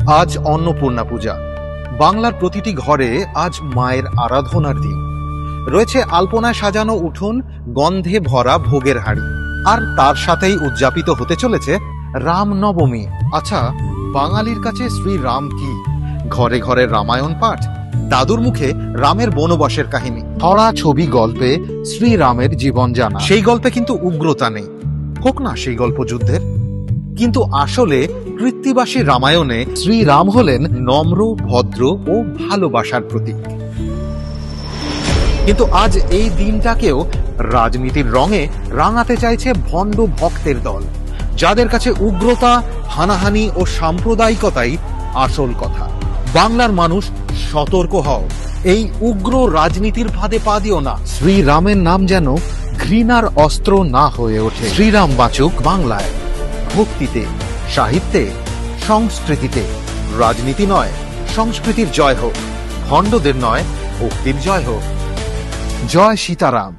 আজ অন্নপূর্ণা পূজা। বাংলার প্রতিটি ঘরে আজ মায়ের আরাধনার দিন। রয়েছে আলপনায় সাজানো উঠোন, গন্ধে ভরা ভোগের হাঁড়ি, আর তার সাথেই উদযাপিত হতে চলেছে রামনবমী। আচ্ছা, বাঙালির কাছে শ্রীরাম কি? ঘরে ঘরে রামায়ণ পাঠ, দাদুর মুখে রামের বনবাসের কাহিনী, ধরা ছবি গল্পে শ্রীরামের জীবন জানা। সেই গল্পে কিন্তু উগ্রতা নেই, হোক না সেই গল্প যুদ্ধের। কিন্তু আসলে কৃত্তিবাসী রামায়ণে শ্রীরাম হলেন নম্র, ভদ্র ও ভালোবাসার প্রতীক। কিন্তু আজ এই দিনটাকেও রাজনীতির রঙে রাঙাতে চাইছে ভণ্ড ভক্তের দল, যাদের কাছে উগ্রতা, হানাহানি ও সাম্প্রদায়িকতাই আসল কথা। বাংলার মানুষ, সতর্ক হও, এই উগ্র রাজনীতির ফাঁদে পা দিও না। শ্রীরামের নাম যেন ঘৃণার অস্ত্র না হয়ে ওঠে। শ্রীরাম বাঁচুক বাংলায়, ভক্তিতে, সাহিত্যে, সংস্কৃতিতে। রাজনীতি নয়, সংস্কৃতির জয় হোক। ভণ্ডদের নয়, ভক্তির জয় হোক। জয় সীতারাম।